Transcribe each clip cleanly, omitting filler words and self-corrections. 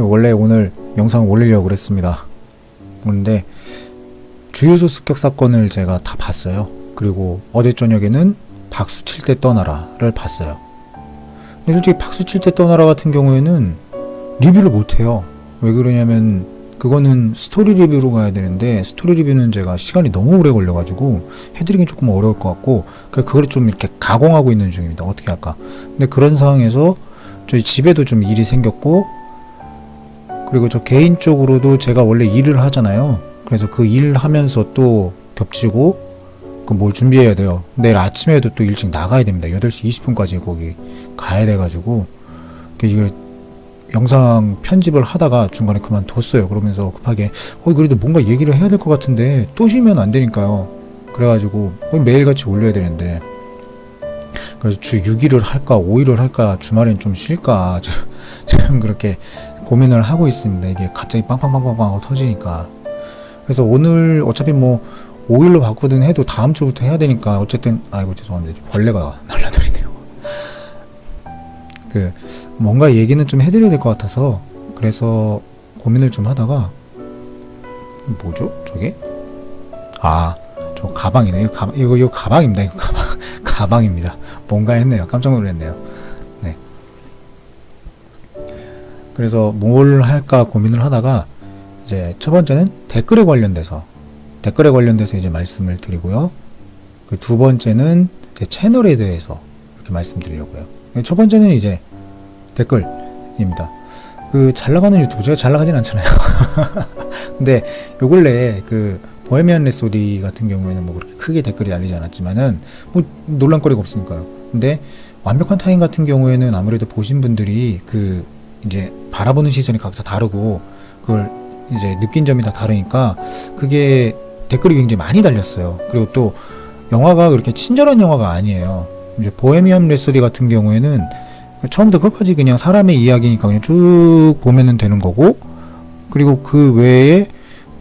원래 오늘 영상 올리려고 그랬습니다. 그런데 주유소 습격 사건을 제가 다 봤어요. 그리고 어제 저녁에는 박수 칠 때 떠나라를 봤어요. 근데 솔직히 박수 칠 때 떠나라 같은 경우에는 리뷰를 못해요. 왜 그러냐면 그거는 스토리 리뷰로 가야 되는데 스토리 리뷰는 제가 시간이 너무 오래 걸려가지고 해드리긴 조금 어려울 것 같고 그걸 좀 이렇게 가공하고 있는 중입니다. 어떻게 할까. 근데 그런 상황에서 저희 집에도 좀 일이 생겼고 그리고 저 개인적으로도 제가 원래 일을 하잖아요. 그래서 그 일 하면서 또 겹치고 그 뭘 준비해야 돼요. 내일 아침에도 또 일찍 나가야 됩니다. 8시 20분까지 거기 가야 돼가지고 이게 영상 편집을 하다가 중간에 그만뒀어요. 그러면서 급하게 그래도 뭔가 얘기를 해야 될 것 같은데 또 쉬면 안 되니까요. 그래가지고 매일같이 올려야 되는데 그래서 주 6일을 할까 5일을 할까 주말엔 좀 쉴까 지금 그렇게 고민을 하고 있습니다. 이게 갑자기 빵빵빵빵 하고 터지니까. 그래서 오늘 어차피 뭐 5일로 바꾸든 해도 다음 주부터 해야 되니까 어쨌든 아이고 죄송합니다. 벌레가 날라다니네요. 뭔가 얘기는 좀 해드려야 될 것 같아서 그래서 고민을 좀 하다가 뭐죠? 저게? 저 가방이네요. 이거 가방입니다. 이거 가방입니다. 뭔가 했네요. 깜짝 놀랐네요. 네. 그래서 뭘 할까 고민을 하다가 이제 첫 번째는 댓글에 관련돼서 이제 말씀을 드리고요. 그 두 번째는 제 채널에 대해서 이렇게 말씀드리려고요. 첫 번째는 이제 댓글입니다. 잘 나가는 유튜브 제가 잘 나가진 않잖아요. 근데 요 근래에 보헤미안 랩소디 같은 경우에는 뭐 그렇게 크게 댓글이 달리지 않았지만은 뭐 논란거리가 없으니까요. 근데 완벽한 타인 같은 경우에는 아무래도 보신 분들이 이제 바라보는 시선이 각자 다르고 그걸 이제 느낀 점이 다 다르니까 그게 댓글이 굉장히 많이 달렸어요. 그리고 또 영화가 그렇게 친절한 영화가 아니에요. 이제 보헤미안 랩소디 같은 경우에는 처음부터 끝까지 그냥 사람의 이야기니까 그냥 쭉 보면은 되는 거고 그리고 그 외에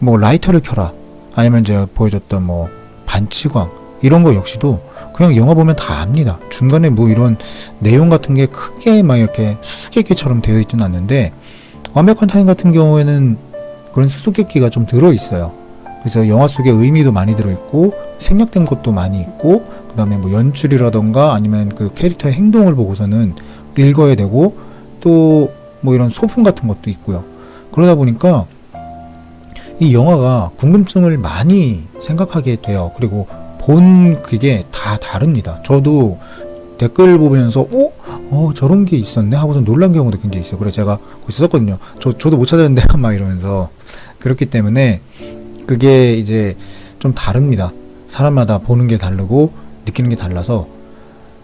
뭐 라이터를 켜라 아니면 제가 보여줬던 뭐 반치광 이런 거 역시도 그냥 영화 보면 다 압니다. 중간에 뭐 이런 내용 같은 게 크게 막 이렇게 수수께끼처럼 되어 있지는 않는데 완벽한 타인 같은 경우에는 그런 수수께끼가 좀 들어있어요. 그래서 영화 속에 의미도 많이 들어있고 생략된 것도 많이 있고 그 다음에 뭐 연출이라던가 아니면 그 캐릭터의 행동을 보고서는 읽어야 되고 또 뭐 이런 소품 같은 것도 있고요. 그러다 보니까 이 영화가 궁금증을 많이 생각하게 돼요. 그리고 본 그게 다 다릅니다. 저도 댓글 보면서 저런 게 있었네 하고서 놀란 경우도 굉장히 있어요. 그래서 제가 거기서 썼거든요. 저도 못 찾았는데 막 이러면서. 그렇기 때문에 그게 이제 좀 다릅니다. 사람마다 보는 게 다르고 느끼는 게 달라서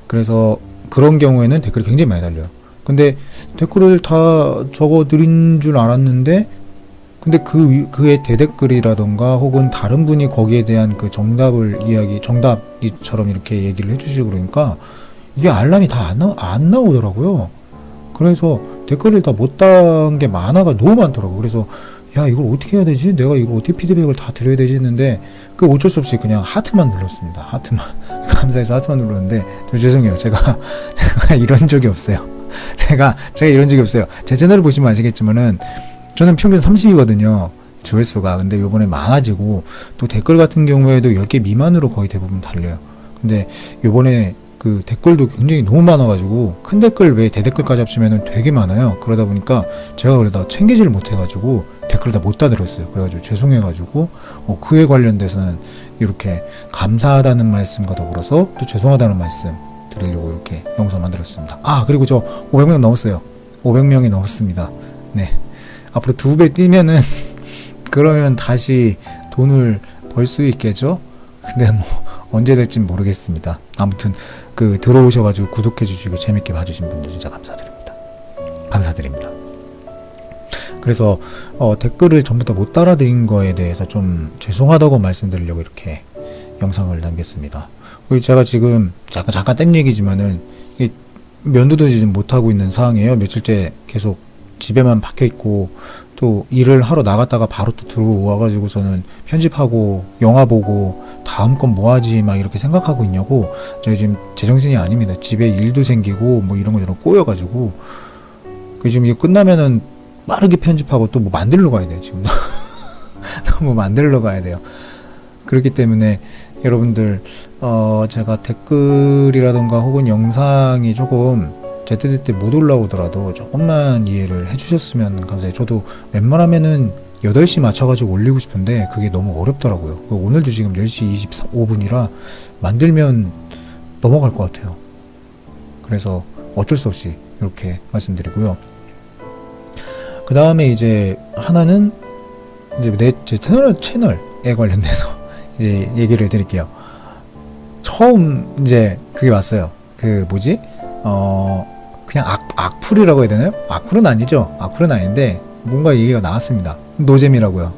그래서 그런 경우에는 댓글이 굉장히 많이 달려요. 근데 댓글을 다 적어드린 줄 알았는데 근데 그의 대댓글이라던가 혹은 다른 분이 거기에 대한 그 정답이처럼 이렇게 얘기를 해주시고 그러니까 이게 알람이 다 안 나오더라고요. 그래서 댓글을 다 못 단 게 많아가 너무 많더라고요. 그래서 야 이걸 어떻게 해야 되지? 내가 이걸 어떻게 피드백을 다 드려야 되지 했는데 어쩔 수 없이 그냥 하트만 눌렀습니다. 하트만 감사해서 하트만 눌렀는데 죄송해요. 제가 이런 적이 없어요. 제가 이런 적이 없어요. 제 채널을 보시면 아시겠지만은 저는 평균 30이거든요. 조회수가. 근데 요번에 많아지고 또 댓글 같은 경우에도 10개 미만으로 거의 대부분 달려요. 근데 요번에 그 댓글도 굉장히 너무 많아가지고 큰 댓글 외에 대댓글까지 합치면은 되게 많아요. 그러다 보니까 제가 그러다 챙기지를 못해가지고 댓글을 다 못 다들었어요. 그래가지고 죄송해가지고 그에 관련돼서는 이렇게 감사하다는 말씀과 더불어서 또 죄송하다는 말씀 드리려고 이렇게 영상 만들었습니다. 그리고 저 500명 넘었어요. 500명이 넘었습니다. 네. 앞으로 2배 뛰면은 그러면 다시 돈을 벌 수 있겠죠? 근데 뭐 언제 될진 모르겠습니다. 아무튼 들어오셔가지고 구독해주시고 재밌게 봐주신 분들 진짜 감사드립니다. 그래서 댓글을 전부 다 못 따라드린 거에 대해서 좀 죄송하다고 말씀드리려고 이렇게 영상을 남겼습니다. 그리고 제가 지금 잠깐 딴 얘기지만은 면도도 지금 못하고 있는 상황이에요. 며칠째 계속 집에만 박혀있고 또 일을 하러 나갔다가 바로 또 들어와가지고서는 편집하고 영화 보고 다음 건 뭐하지 막 이렇게 생각하고 있냐고. 저희 지금 제정신이 아닙니다. 집에 일도 생기고 뭐 이런 거 저런 꼬여가지고 지금 이거 끝나면은 빠르게 편집하고 또 뭐 만들러 가야 돼요. 지금 너무 만들러 가야 돼요. 그렇기 때문에 여러분들 제가 댓글이라던가 혹은 영상이 조금 제때제때 못 올라오더라도 조금만 이해를 해주셨으면 감사해요. 저도 웬만하면은 8시 맞춰가지고 올리고 싶은데 그게 너무 어렵더라고요. 오늘도 지금 10시 25분이라 만들면 넘어갈 것 같아요. 그래서 어쩔 수 없이 이렇게 말씀드리고요. 그 다음에 이제 하나는 이제 제 채널에 관련돼서 이제 얘기를 드릴게요. 처음 이제 그게 왔어요. 그 뭐지? 그냥 악플이라고 해야 되나요? 악플은 아니죠. 악플은 아닌데 뭔가 얘기가 나왔습니다. 노잼이라고요.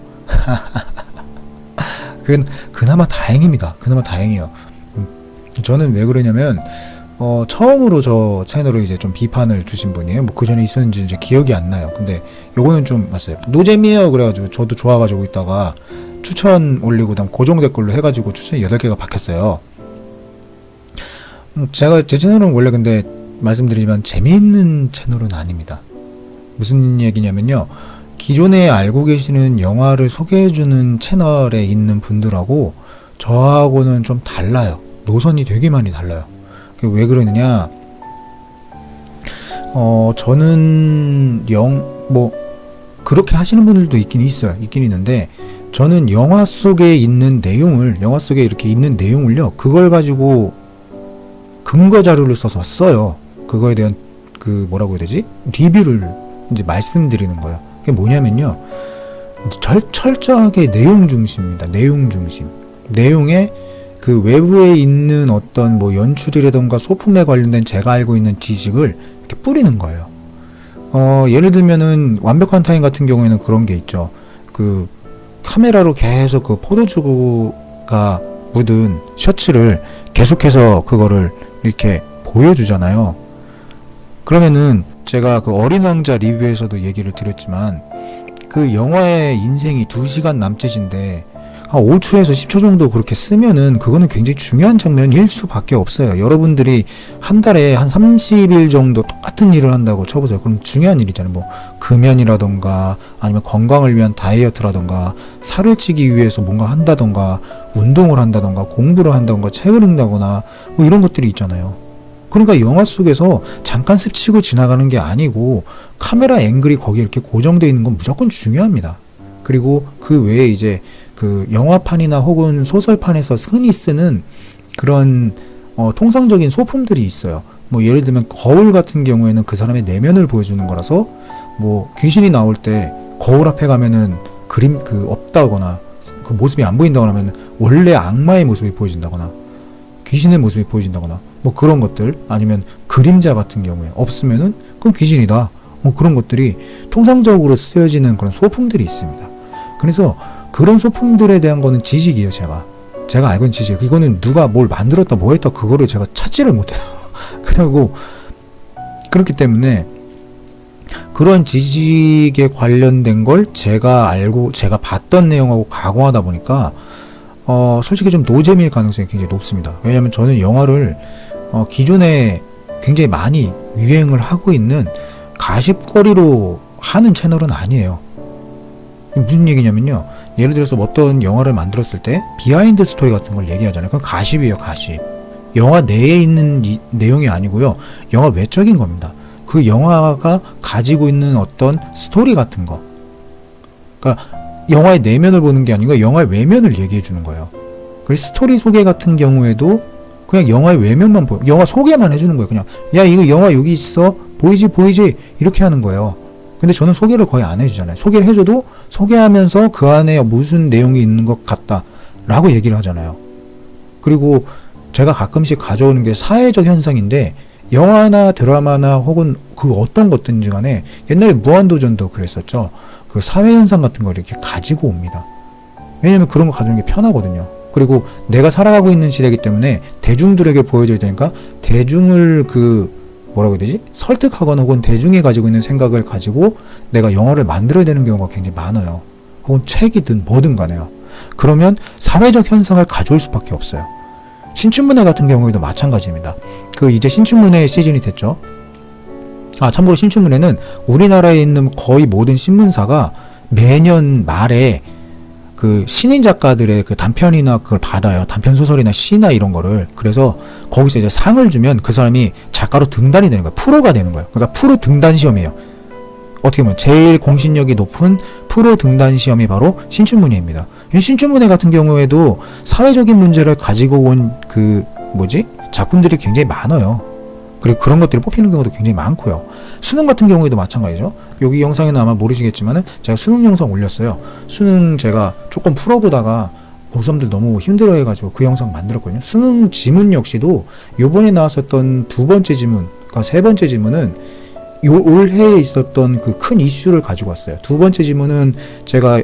그나마 다행입니다. 그나마 다행이에요. 저는 왜 그러냐면 처음으로 저 채널을 이제 좀 비판을 주신 분이에요. 뭐 그 전에 있었는지 이제 기억이 안 나요. 근데 요거는 좀 맞아요. 노잼이에요. 그래가지고 저도 좋아가지고 있다가 추천 올리고 다음 고정 댓글로 해가지고 추천이 8개가 박혔어요. 제가 제 채널은 원래 근데 말씀드리지만 재미있는 채널은 아닙니다. 무슨 얘기냐면요. 기존에 알고 계시는 영화를 소개해주는 채널에 있는 분들하고 저하고는 좀 달라요. 노선이 되게 많이 달라요. 왜 그러느냐? 저는 뭐 그렇게 하시는 분들도 있긴 있어요. 있긴 있는데 저는 영화 속에 있는 내용을 영화 속에 이렇게 있는 내용을요. 그걸 가지고 근거 자료를 써서 써요. 그거에 대한 그 뭐라고 해야 되지? 리뷰를 이제 말씀드리는 거예요. 그게 뭐냐면요. 철저하게 내용 중심입니다. 내용 중심. 내용에 그 외부에 있는 어떤 뭐 연출이라던가 소품에 관련된 제가 알고 있는 지식을 이렇게 뿌리는 거예요. 예를 들면은 완벽한 타인 같은 경우에는 그런 게 있죠. 그 카메라로 계속 그 포도주가 묻은 셔츠를 계속해서 그거를 이렇게 보여주잖아요. 그러면은 제가 그 어린 왕자 리뷰에서도 얘기를 드렸지만 그 영화의 인생이 2시간 남짓인데 한 5초에서 10초 정도 그렇게 쓰면은 그거는 굉장히 중요한 장면일 수밖에 없어요. 여러분들이 한 달에 한 30일 정도 똑같은 일을 한다고 쳐보세요. 그럼 중요한 일이잖아요. 뭐 금연이라던가 아니면 건강을 위한 다이어트라던가 살을 찌기 위해서 뭔가 한다던가 운동을 한다던가 공부를 한다던가 책을 읽는다거나 뭐 이런 것들이 있잖아요. 그러니까 영화 속에서 잠깐 스치고 지나가는 게 아니고 카메라 앵글이 거기에 이렇게 고정되어 있는 건 무조건 중요합니다. 그리고 그 외에 이제 그 영화판이나 혹은 소설판에서 흔히 쓰는 그런 통상적인 소품들이 있어요. 뭐 예를 들면 거울 같은 경우에는 그 사람의 내면을 보여주는 거라서 뭐 귀신이 나올 때 거울 앞에 가면은 그림 그 없다거나 그 모습이 안 보인다거나 하면 원래 악마의 모습이 보여진다거나 귀신의 모습이 보여진다거나 뭐 그런 것들 아니면 그림자 같은 경우에 없으면은 그럼 귀신이다. 뭐 그런 것들이 통상적으로 쓰여지는 그런 소품들이 있습니다. 그래서 그런 소품들에 대한 거는 지식이에요. 제가 알고 있는 지식. 이거는 누가 뭘 만들었다 뭐 했다 그거를 제가 찾지를 못해요. 그리고 그렇기 때문에 그런 지식에 관련된 걸 제가 알고 제가 봤던 내용하고 가공하다 보니까 솔직히 좀 노잼일 가능성이 굉장히 높습니다. 왜냐하면 저는 영화를 기존에 굉장히 많이 유행을 하고 있는 가십거리로 하는 채널은 아니에요. 무슨 얘기냐면요. 예를 들어서 어떤 영화를 만들었을 때 비하인드 스토리 같은 걸 얘기하잖아요. 그건 가십이에요. 가십. 영화 내에 있는 내용이 아니고요. 영화 외적인 겁니다. 그 영화가 가지고 있는 어떤 스토리 같은 거. 그러니까 영화의 내면을 보는 게 아니고 영화의 외면을 얘기해 주는 거예요. 그리고 스토리 소개 같은 경우에도 그냥 영화의 외면만 영화 소개만 해주는 거예요. 그냥 야 이거 영화 여기 있어 보이지 이렇게 하는 거예요. 근데 저는 소개를 거의 안 해주잖아요. 소개를 해줘도 소개하면서 그 안에 무슨 내용이 있는 것 같다 라고 얘기를 하잖아요. 그리고 제가 가끔씩 가져오는 게 사회적 현상인데 영화나 드라마나 혹은 그 어떤 것든지 간에 옛날에 무한도전도 그랬었죠. 그 사회현상 같은 걸 이렇게 가지고 옵니다. 왜냐면 그런 거 가져오는 게 편하거든요. 그리고 내가 살아가고 있는 시대이기 때문에 대중들에게 보여줘야 되니까 대중을 뭐라고 해야 되지? 설득하거나 혹은 대중이 가지고 있는 생각을 가지고 내가 영화를 만들어야 되는 경우가 굉장히 많아요. 혹은 책이든 뭐든 간에요. 그러면 사회적 현상을 가져올 수밖에 없어요. 신춘문예 같은 경우에도 마찬가지입니다. 이제 신춘문예 시즌이 됐죠. 참고로 신춘문예는 우리나라에 있는 거의 모든 신문사가 매년 말에 그 신인 작가들의 그 단편이나 그걸 받아요. 단편 소설이나 시나 이런 거를. 그래서 거기서 이제 상을 주면 그 사람이 작가로 등단이 되는 거예요. 프로가 되는 거예요. 그러니까 프로 등단 시험이에요. 어떻게 보면 제일 공신력이 높은 프로 등단 시험이 바로 신춘문예입니다. 신춘문예 같은 경우에도 사회적인 문제를 가지고 온 작품들이 굉장히 많아요. 그리고 그런 것들이 뽑히는 경우도 굉장히 많고요. 수능 같은 경우에도 마찬가지죠. 여기 영상에는 아마 모르시겠지만은 제가 수능 영상 올렸어요. 수능 제가 조금 풀어보다가 고3들 너무 힘들어해가지고 그 영상 만들었거든요. 수능 지문 역시도 요번에 나왔었던 두 번째 지문, 그러니까 세 번째 지문은 올해에 있었던 그 큰 이슈를 가지고 왔어요. 두 번째 지문은 제가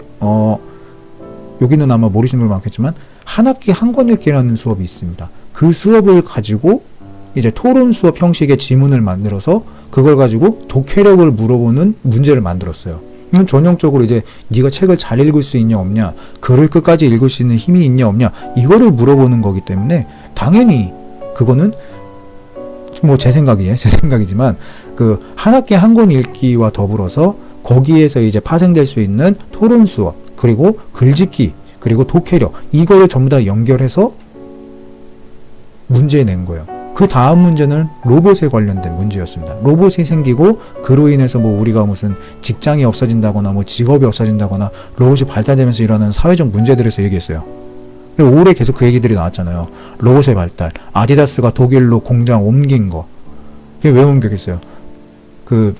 여기는 아마 모르시는 분 많겠지만 한 학기 한 권 읽기라는 수업이 있습니다. 그 수업을 가지고 이제 토론 수업 형식의 지문을 만들어서 그걸 가지고 독해력을 물어보는 문제를 만들었어요. 이건 전형적으로 이제 네가 책을 잘 읽을 수 있냐 없냐, 글을 끝까지 읽을 수 있는 힘이 있냐 없냐, 이거를 물어보는 거기 때문에 당연히 그거는 뭐 제 생각이지만 그 한 학기 한 권 읽기와 더불어서 거기에서 이제 파생될 수 있는 토론 수업, 그리고 글짓기, 그리고 독해력, 이거를 전부 다 연결해서 문제 낸 거예요. 그 다음 문제는 로봇에 관련된 문제였습니다. 로봇이 생기고 그로 인해서 뭐 우리가 무슨 직장이 없어진다거나 뭐 직업이 없어진다거나 로봇이 발달되면서 일어나는 사회적 문제들에서 얘기했어요. 올해 계속 그 얘기들이 나왔잖아요. 로봇의 발달, 아디다스가 독일로 공장 옮긴 거. 그게 왜 옮겼겠어요? 그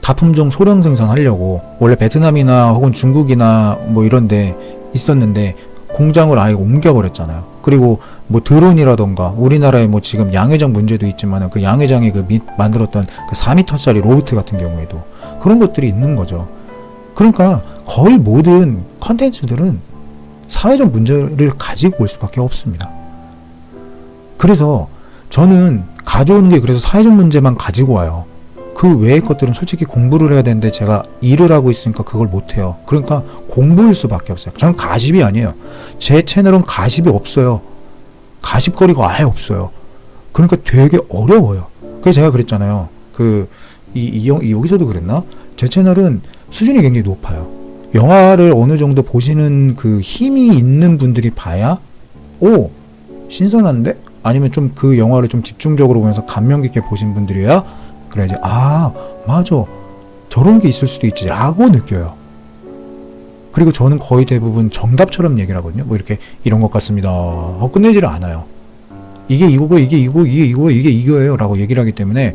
다품종 소량 생산하려고 원래 베트남이나 혹은 중국이나 뭐 이런 데 있었는데 공장을 아예 옮겨버렸잖아요. 그리고 뭐 드론이라던가 우리나라에 뭐 지금 양회장 문제도 있지만은 그 양회장이 만들었던 그 4m짜리 로봇 같은 경우에도 그런 것들이 있는 거죠. 그러니까 거의 모든 컨텐츠들은 사회적 문제를 가지고 올 수밖에 없습니다. 그래서 저는 가져오는 게 그래서 사회적 문제만 가지고 와요. 그 외의 것들은 솔직히 공부를 해야 되는데 제가 일을 하고 있으니까 그걸 못해요. 그러니까 공부일 수밖에 없어요. 저는 가십이 아니에요. 제 채널은 가십이 없어요. 가십거리가 아예 없어요. 그러니까 되게 어려워요. 그래서 제가 그랬잖아요. 여기서도 그랬나? 제 채널은 수준이 굉장히 높아요. 영화를 어느 정도 보시는 그 힘이 있는 분들이 봐야 신선한데? 아니면 좀 그 영화를 좀 집중적으로 보면서 감명 깊게 보신 분들이야 그래야지 맞아 저런 게 있을 수도 있지 라고 느껴요. 그리고 저는 거의 대부분 정답처럼 얘기를 하거든요. 뭐 이렇게 이런 것 같습니다 끝내지를 않아요. 이게 이거고 이게 이거예요 라고 얘기를 하기 때문에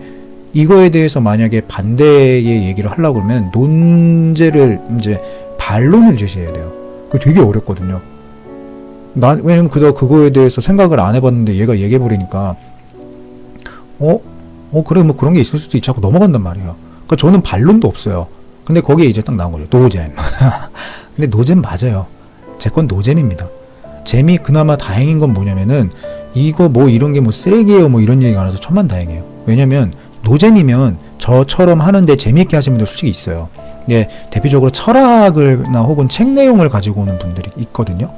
이거에 대해서 만약에 반대의 얘기를 하려고 그러면 논제를 이제 반론을 제시해야 돼요. 그게 되게 어렵거든요. 왜냐면 그거에 대해서 생각을 안 해봤는데 얘가 얘기해버리니까 그래 뭐 그런 게 있을 수도 있지 하고 넘어간단 말이에요. 그러니까 저는 반론도 없어요. 근데 거기에 이제 딱 나온 거죠. 노잼. 근데 노잼 맞아요. 제 건 노잼입니다. 그나마 다행인 건 뭐냐면은 이거 뭐 이런 게 뭐 쓰레기예요 뭐 이런 얘기가 안 해서 천만다행이에요. 왜냐면 노잼이면 저처럼 하는데 재미있게 하시는 분들 솔직히 있어요. 예, 대표적으로 철학을나 혹은 책 내용을 가지고 오는 분들이 있거든요.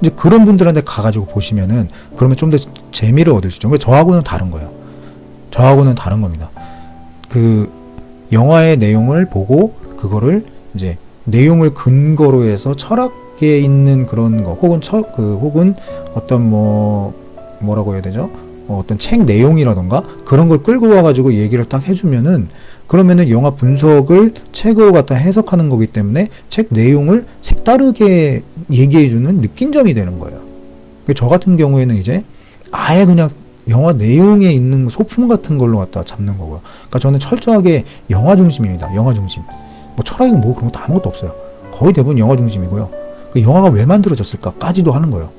이제 그런 분들한테 가가지고 보시면은 그러면 좀 더 재미를 얻을 수 있죠. 그러니까 저하고는 다른 거예요. 저하고는 다른 겁니다. 그 영화의 내용을 보고 그거를 이제 내용을 근거로 해서 철학에 있는 그런 거 혹은 어떤 뭐라고 해야 되죠? 어떤 책 내용이라던가 그런 걸 끌고 와가지고 얘기를 딱 해주면은 그러면은 영화 분석을 책으로 갖다 해석하는 거기 때문에 책 내용을 색다르게 얘기해주는 느낀점이 되는 거예요. 저 같은 경우에는 이제 아예 그냥 영화 내용에 있는 소품 같은 걸로 갖다 잡는 거고요. 그러니까 저는 철저하게 영화 중심입니다. 영화 중심. 뭐 철학이 뭐 그런 것도 아무것도 없어요. 거의 대부분 영화 중심이고요. 그 영화가 왜 만들어졌을까까지도 하는 거예요.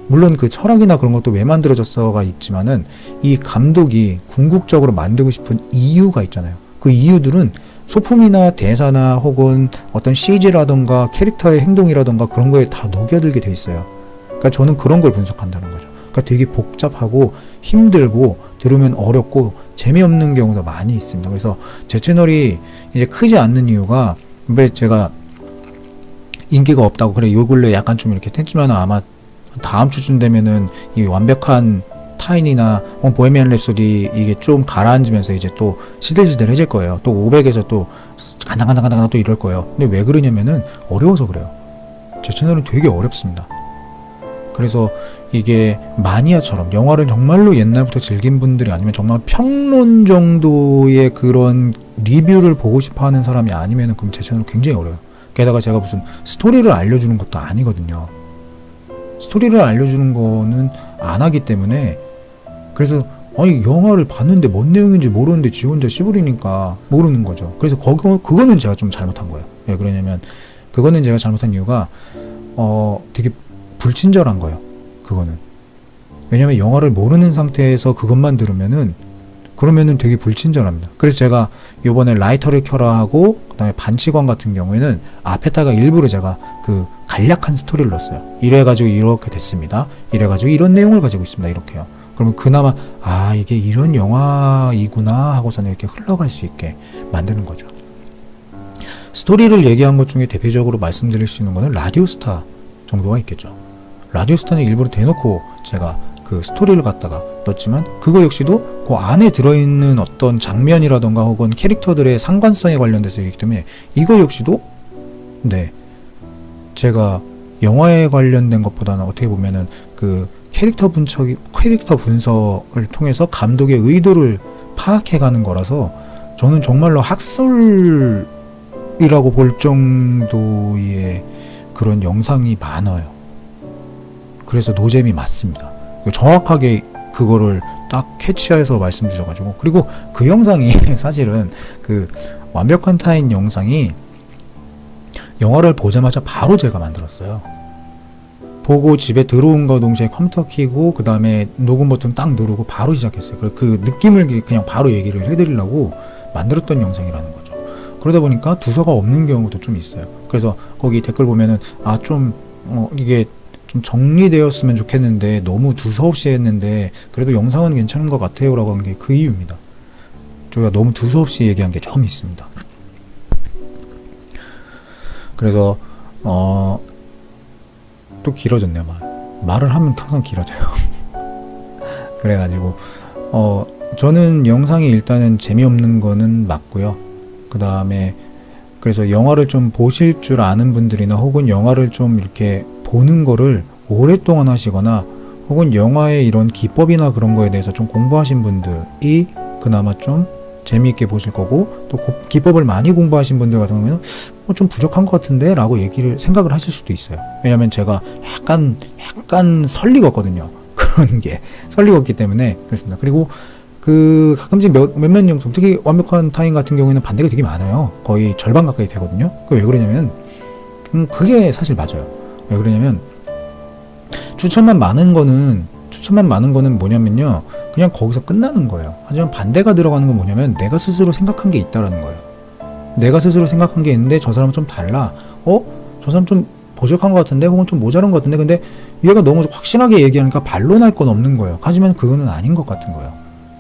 물론 그 철학이나 그런 것도 왜 만들어졌어가 있지만은 이 감독이 궁극적으로 만들고 싶은 이유가 있잖아요. 그 이유들은 소품이나 대사나 혹은 어떤 CG라던가 캐릭터의 행동이라던가 그런 거에 다 녹여들게 돼 있어요. 그러니까 저는 그런 걸 분석한다는 거죠. 그러니까 되게 복잡하고 힘들고 들으면 어렵고 재미없는 경우도 많이 있습니다. 그래서 제 채널이 이제 크지 않는 이유가 왜 제가 인기가 없다고 그래 요 근래 약간 좀 이렇게 했지만 아마 다음 주쯤 되면은 이 완벽한 타인이나 보헤미안 랩소디 이게 좀 가라앉으면서 이제 또 시들시들해질 거예요. 또 500에서 또 간당간당간당 또 이럴 거예요. 근데 왜 그러냐면은 어려워서 그래요. 제 채널은 되게 어렵습니다. 그래서 이게 마니아처럼 영화를 정말로 옛날부터 즐긴 분들이 아니면 정말 평론 정도의 그런 리뷰를 보고 싶어 하는 사람이 아니면은 그럼 제 채널은 굉장히 어려워요. 게다가 제가 무슨 스토리를 알려주는 것도 아니거든요. 스토리를 알려주는 거는 안 하기 때문에 그래서 아니 영화를 봤는데 뭔 내용인지 모르는데 지 혼자 씨부리니까 모르는 거죠. 그래서 그거는 제가 좀 잘못한 거예요. 왜 그러냐면 그거는 제가 잘못한 이유가 되게 불친절한 거예요. 그거는 왜냐면 영화를 모르는 상태에서 그것만 들으면은 그러면은 되게 불친절합니다. 그래서 제가 요번에 라이터를 켜라 하고 그다음에 반치광 같은 경우에는 앞에다가 일부러 제가 그 간략한 스토리를 넣었어요. 이래가지고 이렇게 됐습니다. 이래가지고 이런 내용을 가지고 있습니다. 이렇게요. 그러면 그나마 아 이게 이런 영화이구나 하고서는 이렇게 흘러갈 수 있게 만드는 거죠. 스토리를 얘기한 것 중에 대표적으로 말씀드릴 수 있는 거는 라디오스타 정도가 있겠죠. 라디오스타는 일부러 대놓고 제가 그 스토리를 갖다가 넣었지만 그거 역시도 그 안에 들어있는 어떤 장면이라던가 혹은 캐릭터들의 상관성에 관련돼서 얘기기 때문에 이거 역시도 네 제가 영화에 관련된 것보다는 어떻게 보면은 그 캐릭터 분석을 통해서 감독의 의도를 파악해가는 거라서 저는 정말로 학술이라고 볼 정도의 그런 영상이 많아요. 그래서 노잼이 맞습니다. 정확하게 그거를 딱 캐치해서 말씀 주셔가지고 그리고 그 영상이 사실은 그 완벽한 타인 영상이 영화를 보자마자 바로 제가 만들었어요. 보고 집에 들어온 거 동시에 컴퓨터 켜고 그 다음에 녹음 버튼 딱 누르고 바로 시작했어요. 그 느낌을 그냥 바로 얘기를 해드리려고 만들었던 영상이라는 거죠. 그러다 보니까 두서가 없는 경우도 좀 있어요. 그래서 거기 댓글 보면은 이게 좀 정리되었으면 좋겠는데 너무 두서없이 했는데 그래도 영상은 괜찮은 것 같아요 라고 한 게 그 이유입니다. 저희가 너무 두서없이 얘기한 게 좀 있습니다. 그래서 또 길어졌네요. 말을 하면 항상 길어져요. 그래가지고 저는 영상이 일단은 재미없는 거는 맞고요. 그 다음에 그래서 영화를 좀 보실 줄 아는 분들이나 혹은 영화를 좀 이렇게 보는 거를 오랫동안 하시거나 혹은 영화의 이런 기법이나 그런 거에 대해서 좀 공부하신 분들이 그나마 좀 재미있게 보실 거고 또 기법을 많이 공부하신 분들 같은 경우에는 좀 부족한 것 같은데 라고 생각을 하실 수도 있어요. 왜냐면 제가 약간 설리거든요. 그런 게 설리었기 때문에 그렇습니다. 그리고 그 가끔씩 몇몇 영상 특히 완벽한 타인 같은 경우에는 반대가 되게 많아요. 거의 절반 가까이 되거든요. 왜 그러냐면 그게 사실 맞아요. 왜 그러냐면 추천만 많은 거는 뭐냐면요 그냥 거기서 끝나는 거예요. 하지만 반대가 들어가는 건 뭐냐면 내가 스스로 생각한 게 있다라는 거예요. 내가 스스로 생각한 게 있는데 저 사람은 좀 달라. 저 사람 좀 부족한 것 같은데 혹은 좀 모자란 것 같은데 근데 얘가 너무 확실하게 얘기하니까 반론할 건 없는 거예요. 하지만 그거는 아닌 것 같은 거예요.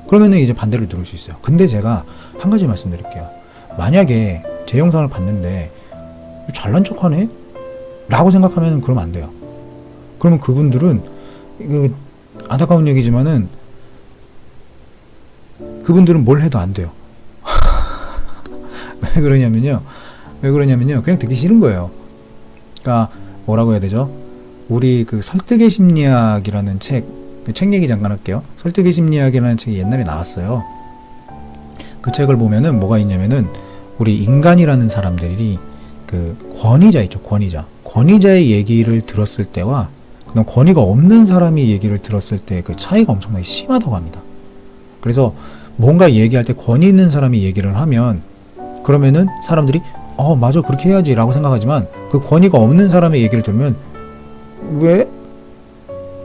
그러면은 이제 반대를 들을 수 있어요. 근데 제가 한 가지 말씀드릴게요. 만약에 제 영상을 봤는데 잘난 척하네? 라고 생각하면 그러면 안 돼요. 그러면 그분들은 안타까운 얘기지만은 그분들은 뭘 해도 안 돼요. 왜 그러냐면요 그냥 듣기 싫은 거예요. 그러니까 뭐라고 해야 되죠? 우리 그 설득의 심리학이라는 책 얘기 잠깐 할게요. 설득의 심리학이라는 책이 옛날에 나왔어요. 그 책을 보면은 뭐가 있냐면은 우리 인간이라는 사람들이 그 권위자 있죠. 권위자의 얘기를 들었을 때와 그다음 권위가 없는 사람이 얘기를 들었을 때 그 차이가 엄청나게 심하다고 합니다. 그래서 뭔가 얘기할 때 권위 있는 사람이 얘기를 하면 그러면은 사람들이 맞아 그렇게 해야지 라고 생각하지만 그 권위가 없는 사람의 얘기를 들으면 왜?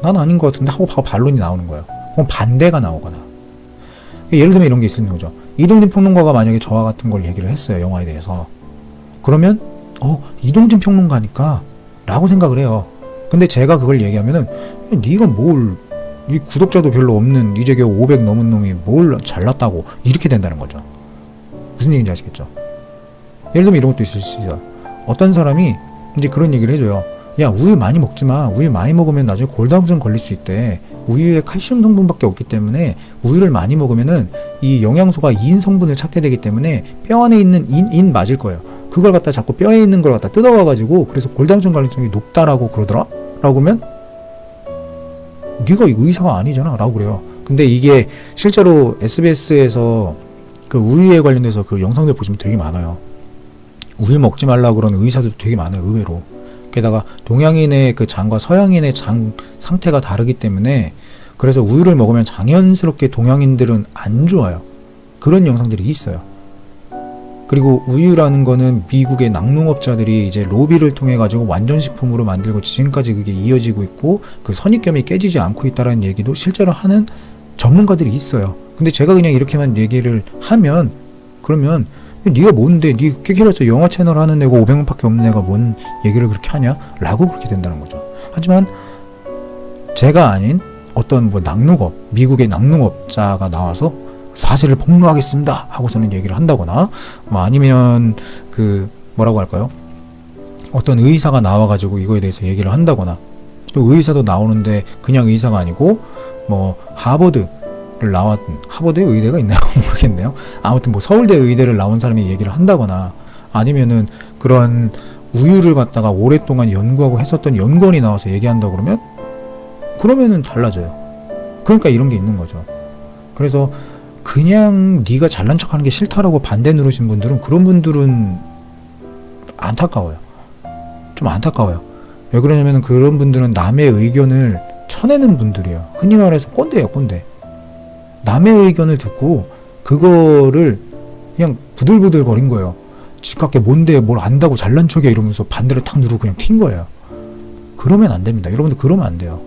난 아닌 것 같은데 하고 반론이 나오는 거예요. 혹은 반대가 나오거나 예를 들면 이런 게 있는 거죠. 이동진 평론가가 만약에 저와 같은 걸 얘기를 했어요. 영화에 대해서. 그러면 이동진 평론가니까 라고 생각을 해요. 근데 제가 그걸 얘기하면은 네가 이 구독자도 별로 없는 이제 겨우 500 넘은 놈이 뭘 잘났다고 이렇게 된다는 거죠. 무슨 얘기인지 아시겠죠? 예를 들면 이런 것도 있을 수 있어요. 어떤 사람이 이제 그런 얘기를 해줘요. 야, 우유 많이 먹지 마. 우유 많이 먹으면 나중에 골다공증 걸릴 수 있대. 우유에 칼슘 성분밖에 없기 때문에 우유를 많이 먹으면은 이 영양소가 인 성분을 찾게 되기 때문에 뼈 안에 있는 인 맞을 거예요. 그걸 갖다 자꾸 뼈에 있는 걸 갖다 뜯어와가지고 그래서 골다공증 가능성이 높다라고 그러더라? 라고 그러면 네가 의사가 아니잖아 라고 그래요. 근데 이게 실제로 SBS에서 그 우유에 관련돼서 그 영상들 보시면 되게 많아요. 우유 먹지 말라고 그러는 의사들도 되게 많아요, 의외로. 게다가 동양인의 그 장과 서양인의 장 상태가 다르기 때문에 그래서 우유를 먹으면 자연스럽게 동양인들은 안 좋아요. 그런 영상들이 있어요. 그리고 우유라는 거는 미국의 낙농업자들이 이제 로비를 통해 가지고 완전식품으로 만들고 지금까지 그게 이어지고 있고 그 선입견이 깨지지 않고 있다라는 얘기도 실제로 하는 전문가들이 있어요. 근데 제가 그냥 이렇게만 얘기를 하면 그러면 네가 뭔데, 네 깨끗해서 영화 채널 하는 애가 500원밖에 없는 애가 뭔 얘기를 그렇게 하냐? 라고 그렇게 된다는 거죠. 하지만 제가 아닌 어떤 뭐 낙농업, 미국의 낙농업자가 나와서 사실을 폭로하겠습니다 하고서는 얘기를 한다거나 뭐 아니면 그 뭐라고 할까요? 어떤 의사가 나와가지고 이거에 대해서 얘기를 한다거나 또 의사도 나오는데 그냥 의사가 아니고 뭐 하버드 의대가 있나요? 모르겠네요. 아무튼 뭐 서울대 의대를 나온 사람이 얘기를 한다거나 아니면은 그런 우유를 갖다가 오랫동안 연구하고 했었던 연구원이 나와서 얘기한다 그러면은 달라져요. 그러니까 이런 게 있는 거죠. 그래서 그냥 네가 잘난 척하는 게 싫다라고 반대 누르신 분들은 그런 분들은 안타까워요. 좀 안타까워요. 왜 그러냐면 그런 분들은 남의 의견을 쳐내는 분들이에요. 흔히 말해서 꼰대예요, 꼰대. 남의 의견을 듣고 그거를 그냥 부들부들 거린 거예요. 지각게 뭔데 뭘 안다고 잘난 척이야 이러면서 반대를 탁 누르고 그냥 튄 거예요. 그러면 안 됩니다. 여러분들 그러면 안 돼요.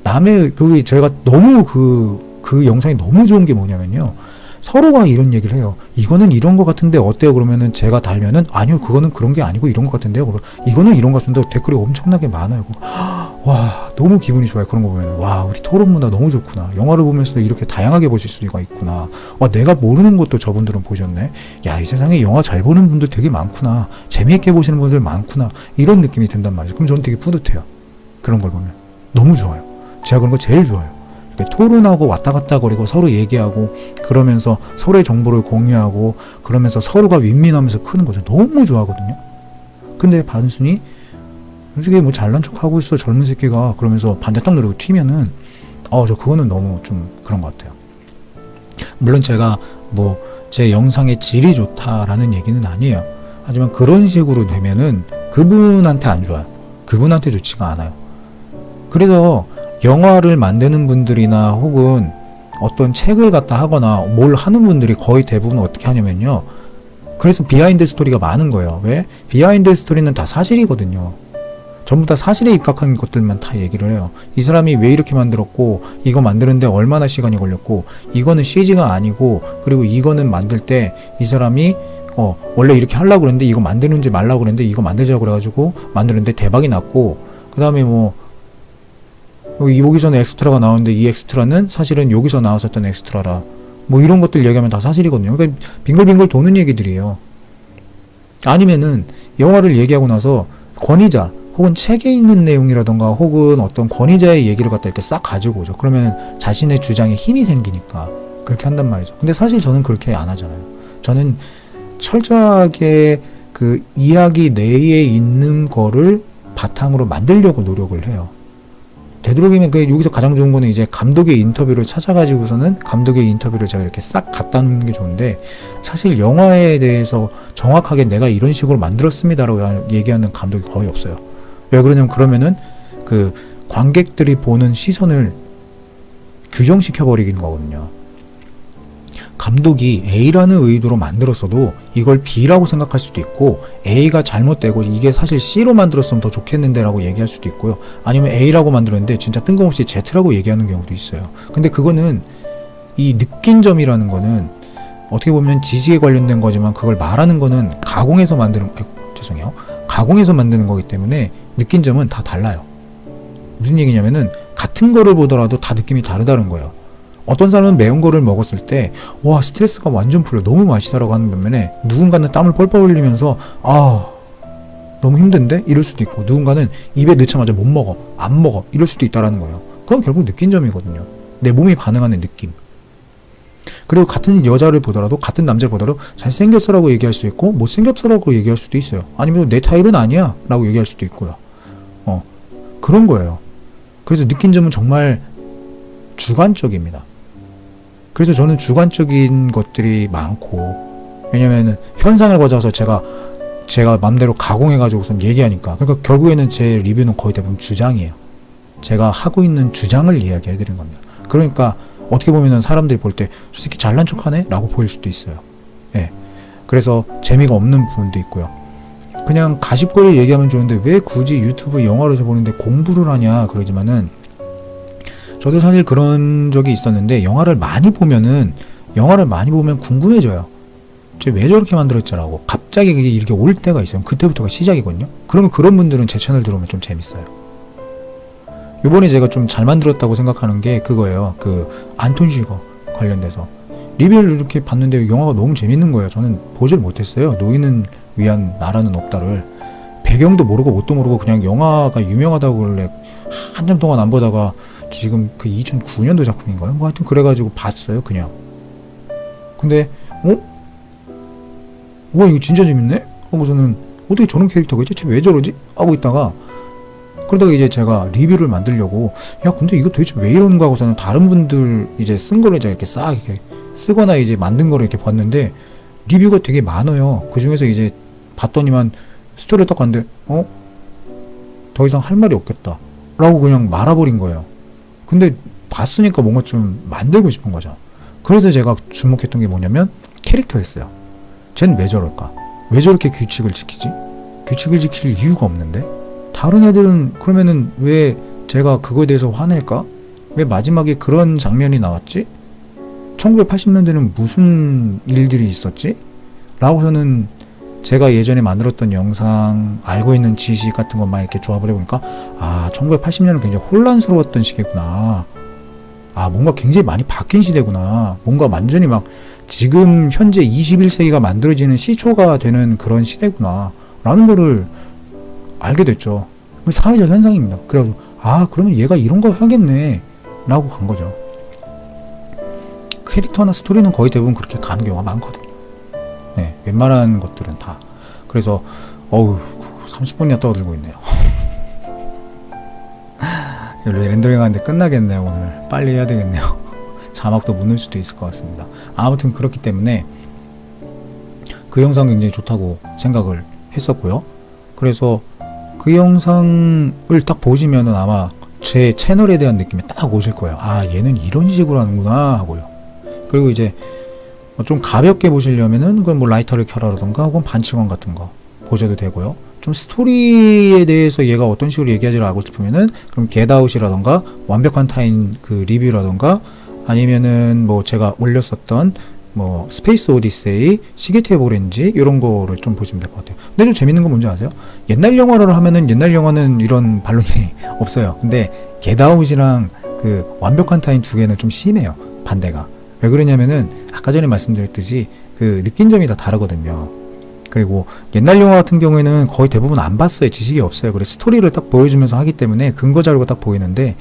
남의 제가 너무 그 영상이 너무 좋은 게 뭐냐면요. 서로가 이런 얘기를 해요. 이거는 이런 것 같은데 어때요? 그러면은 제가 달면은 아니요 그거는 그런 게 아니고 이런 것 같은데요. 그리고 이거는 이런 것 같은데 댓글이 엄청나게 많아요. 와 너무 기분이 좋아요. 그런 거 보면은 와 우리 토론 문화 너무 좋구나. 영화를 보면서도 이렇게 다양하게 보실 수가 있구나. 와 내가 모르는 것도 저분들은 보셨네. 야 이 세상에 영화 잘 보는 분들 되게 많구나. 재미있게 보시는 분들 많구나. 이런 느낌이 든단 말이죠. 그럼 저는 되게 뿌듯해요. 그런 걸 보면 너무 좋아요. 제가 그런 거 제일 좋아요. 이렇게 토론하고 왔다 갔다 거리고 서로 얘기하고 그러면서 서로의 정보를 공유하고 그러면서 서로가 윈윈하면서 크는 거죠. 너무 좋아하거든요. 근데 단순히 솔직히 뭐 잘난 척 하고 있어 젊은 새끼가 그러면서 반대 딱 누르고 튀면은 저 그거는 너무 좀 그런 것 같아요. 물론 제가 뭐 제 영상의 질이 좋다라는 얘기는 아니에요. 하지만 그런 식으로 되면은 그분한테 안 좋아요. 그분한테 좋지가 않아요. 그래서 영화를 만드는 분들이나 혹은 어떤 책을 갖다 하거나 뭘 하는 분들이 거의 대부분 어떻게 하냐면요. 그래서 비하인드 스토리가 많은 거예요. 왜? 비하인드 스토리는 다 사실이거든요. 전부 다 사실에 입각한 것들만 다 얘기를 해요. 이 사람이 왜 이렇게 만들었고 이거 만드는데 얼마나 시간이 걸렸고 이거는 CG가 아니고 그리고 이거는 만들 때 이 사람이 원래 이렇게 하려고 그랬는데 이거 만드는지 말라고 그랬는데 이거 만들자고 그래가지고 만드는데 대박이 났고 그 다음에 뭐 여기서는 엑스트라가 나오는데 이 엑스트라는 사실은 여기서 나왔었던 엑스트라라 뭐 이런 것들 얘기하면 다 사실이거든요. 그러니까 빙글빙글 도는 얘기들이에요. 아니면은 영화를 얘기하고 나서 권위자 혹은 책에 있는 내용이라던가 혹은 어떤 권위자의 얘기를 갖다 이렇게 싹 가지고 오죠. 그러면 자신의 주장에 힘이 생기니까 그렇게 한단 말이죠. 근데 사실 저는 그렇게 안 하잖아요. 저는 철저하게 그 이야기 내에 있는 거를 바탕으로 만들려고 노력을 해요. 되도록이면 여기서 가장 좋은 거는 이제 감독의 인터뷰를 찾아가지고서는 감독의 인터뷰를 제가 이렇게 싹 갖다 놓는 게 좋은데 사실 영화에 대해서 정확하게 내가 이런 식으로 만들었습니다라고 얘기하는 감독이 거의 없어요. 왜 그러냐면 그러면은 그 관객들이 보는 시선을 규정시켜 버리는 거거든요. 감독이 A라는 의도로 만들었어도 이걸 B라고 생각할 수도 있고 A가 잘못되고 이게 사실 C로 만들었으면 더 좋겠는데 라고 얘기할 수도 있고요. 아니면 A라고 만들었는데 진짜 뜬금없이 Z라고 얘기하는 경우도 있어요. 근데 그거는 이 느낀 점이라는 거는 어떻게 보면 지식에 관련된 거지만 그걸 말하는 거는 가공해서 만드는 거기 때문에 느낀 점은 다 달라요. 무슨 얘기냐면은 같은 거를 보더라도 다 느낌이 다르다는 거예요. 어떤 사람은 매운 거를 먹었을 때 와 스트레스가 완전 풀려 너무 맛있다라고 하는 반면에 누군가는 땀을 뻘뻘 흘리면서 너무 힘든데? 이럴 수도 있고, 누군가는 입에 넣자마자 못 먹어, 안 먹어, 이럴 수도 있다라는 거예요. 그건 결국 느낀 점이거든요. 내 몸이 반응하는 느낌. 그리고 같은 여자를 보더라도, 같은 남자를 보더라도 잘생겼어라고 얘기할 수 있고, 못생겼어라고 얘기할 수도 있어요. 아니면 내 타입은 아니야 라고 얘기할 수도 있고요. 그런 거예요. 그래서 느낀 점은 정말 주관적입니다. 그래서 저는 주관적인 것들이 많고, 왜냐면은 현상을 가져와서 제가 맘대로 가공해가지고선 얘기하니까, 그러니까 결국에는 제 리뷰는 거의 대부분 주장이에요. 제가 하고 있는 주장을 이야기해드린 겁니다. 그러니까 어떻게 보면은 사람들이 볼 때 저 새끼 잘난 척하네? 라고 보일 수도 있어요. 예. 그래서 재미가 없는 부분도 있고요. 그냥 가십거리 얘기하면 좋은데 왜 굳이 유튜브 영화로 해서 보는데 공부를 하냐 그러지만은, 저도 사실 그런 적이 있었는데, 영화를 많이 보면 궁금해져요. 왜 저렇게 만들었지라고 갑자기 그게 이렇게 올 때가 있어요. 그때부터가 시작이거든요. 그러면 그런 분들은 제 채널 들어오면 좀 재밌어요. 요번에 제가 좀 잘 만들었다고 생각하는 게 그거예요. 그 안톤 슈거 관련돼서 리뷰를 이렇게 봤는데 영화가 너무 재밌는 거예요. 저는 보질 못했어요. 노인을 위한 나라는 없다를 배경도 모르고 뭣도 모르고 그냥 영화가 유명하다고 그러길래 한참 동안 안 보다가 지금 그 2009년도 작품인가요? 뭐 하여튼 그래가지고 봤어요. 그냥. 근데 와 이거 진짜 재밌네? 하고서는 어떻게 저런 캐릭터가 있지? 왜 저러지? 하고 있다가, 그러다가 이제 제가 리뷰를 만들려고, 야 근데 이거 도대체 왜 이러는가 하고서는 다른 분들 이제 쓴 거를 제가 이렇게 싹 이렇게 쓰거나 이제 만든 거를 이렇게 봤는데 리뷰가 되게 많아요. 그 중에서 이제 봤더니만 스토리를 딱 봤는데 더 이상 할 말이 없겠다 라고 그냥 말아버린 거예요. 근데 봤으니까 뭔가 좀 만들고 싶은 거죠. 그래서 제가 주목했던 게 뭐냐면 캐릭터였어요. 쟤는 왜 저럴까? 왜 저렇게 규칙을 지키지? 규칙을 지킬 이유가 없는데? 다른 애들은 그러면은 왜 제가 그거에 대해서 화낼까? 왜 마지막에 그런 장면이 나왔지? 1980년대는 무슨 일들이 있었지? 라고서는 제가 예전에 만들었던 영상, 알고 있는 지식 같은 것만 이렇게 조합을 해보니까, 1980년은 굉장히 혼란스러웠던 시기구나. 뭔가 굉장히 많이 바뀐 시대구나. 뭔가 완전히 막 지금 현재 21세기가 만들어지는 시초가 되는 그런 시대구나 라는 거를 알게 됐죠. 사회적 현상입니다. 그래가지고 그러면 얘가 이런 거 하겠네 라고 간 거죠. 캐릭터나 스토리는 거의 대부분 그렇게 가는 경우가 많거든요. 네, 웬만한 것들은 다. 그래서 30분이나 떠들고 있네요. 렌더링 하는데 끝나겠네요. 오늘 빨리 해야 되겠네요. 자막도 못 넣을 수도 있을 것 같습니다. 아무튼 그렇기 때문에 그 영상 굉장히 좋다고 생각을 했었고요. 그래서 그 영상을 딱 보시면은 아마 제 채널에 대한 느낌이 딱 오실 거예요. 얘는 이런 식으로 하는구나 하고요. 그리고 이제 좀 가볍게 보시려면은 그건 뭐 라이터를 켜라라던가 혹은 반칙원 같은 거 보셔도 되고요. 좀 스토리에 대해서 얘가 어떤 식으로 얘기하지를 알고 싶으면은 그럼 겟아웃이라던가 완벽한 타인 그 리뷰라던가, 아니면은 뭐 제가 올렸었던 뭐 스페이스 오디세이, 시계탭 오렌지 이런 거를 좀 보시면 될 것 같아요. 근데 좀 재밌는 건 뭔지 아세요? 옛날 영화를 하면은 옛날 영화는 이런 반론이 없어요. 근데 겟아웃이랑 그 완벽한 타인 두 개는 좀 심해요. 반대가. 왜 그러냐면은 아까 전에 말씀드렸듯이 그 느낀 점이 다 다르거든요. 그리고 옛날 영화 같은 경우에는 거의 대부분 안 봤어요. 지식이 없어요. 그래서 스토리를 딱 보여주면서 하기 때문에 근거 자료가 딱 보이는데,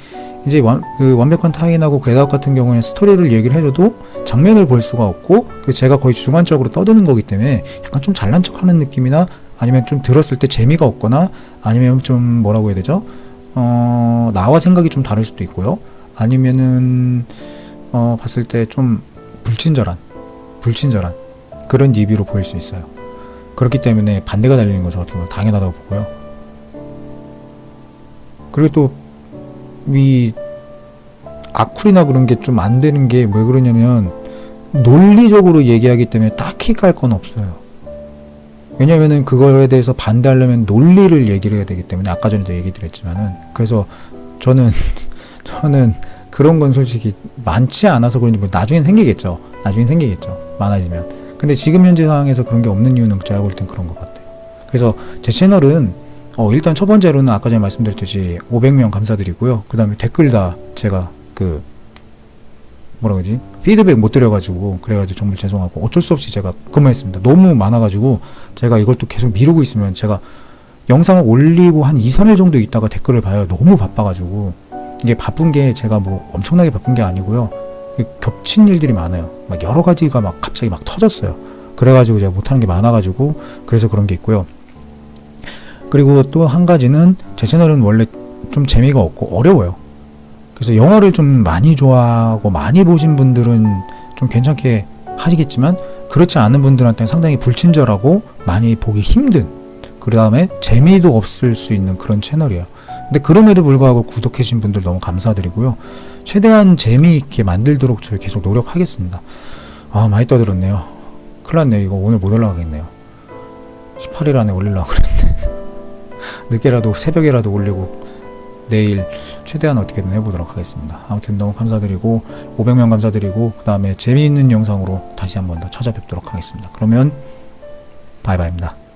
이제 그 완벽한 타인하고 겟아웃 같은 경우에는 스토리를 얘기를 해줘도 장면을 볼 수가 없고, 제가 거의 주관적으로 떠드는 거기 때문에 약간 좀 잘난 척하는 느낌이나, 아니면 좀 들었을 때 재미가 없거나, 아니면 좀 뭐라고 해야 되죠? 나와 생각이 좀 다를 수도 있고요. 아니면은 봤을 때 좀 불친절한 그런 리뷰로 보일 수 있어요. 그렇기 때문에 반대가 달리는 거 저 같은 경우는 당연하다고 보고요. 그리고 또 이 악플이나 그런 게 좀 안 되는 게 왜 그러냐면 논리적으로 얘기하기 때문에 딱히 깔 건 없어요. 왜냐면은 그거에 대해서 반대하려면 논리를 얘기를 해야 되기 때문에, 아까 전에도 얘기 드렸지만은, 그래서 저는 그런 건 솔직히 많지 않아서 그런지 나중엔 생기겠죠. 많아지면. 근데 지금 현재 상황에서 그런 게 없는 이유는 제가 볼 땐 그런 것 같아요. 그래서 제 채널은 일단 첫 번째로는 아까 전에 말씀드렸듯이 500명 감사드리고요. 그 다음에 댓글 다 제가 피드백 못 드려가지고 그래가지고 정말 죄송하고, 어쩔 수 없이 제가 그만했습니다. 너무 많아가지고 제가 이걸 또 계속 미루고 있으면 제가 영상을 올리고 한 2, 3일 정도 있다가 댓글을 봐요. 너무 바빠가지고. 이게 바쁜 게 제가 뭐 엄청나게 바쁜 게 아니고요. 겹친 일들이 많아요. 막 여러 가지가 막 갑자기 막 터졌어요. 그래가지고 제가 못하는 게 많아가지고 그래서 그런 게 있고요. 그리고 또 한 가지는 제 채널은 원래 좀 재미가 없고 어려워요. 그래서 영화를 좀 많이 좋아하고 많이 보신 분들은 좀 괜찮게 하시겠지만 그렇지 않은 분들한테는 상당히 불친절하고 많이 보기 힘든, 그 다음에 재미도 없을 수 있는 그런 채널이에요. 근데 그럼에도 불구하고 구독해주신 분들 너무 감사드리고요. 최대한 재미있게 만들도록 저희 계속 노력하겠습니다. 아, 많이 떠들었네요. 큰일 났네요. 이거 오늘 못 올라가겠네요. 18일 안에 올리려고 그랬는데 늦게라도 새벽에라도 올리고 내일 최대한 어떻게든 해보도록 하겠습니다. 아무튼 너무 감사드리고 500명 감사드리고 그 다음에 재미있는 영상으로 다시 한 번 더 찾아뵙도록 하겠습니다. 그러면 바이바이입니다.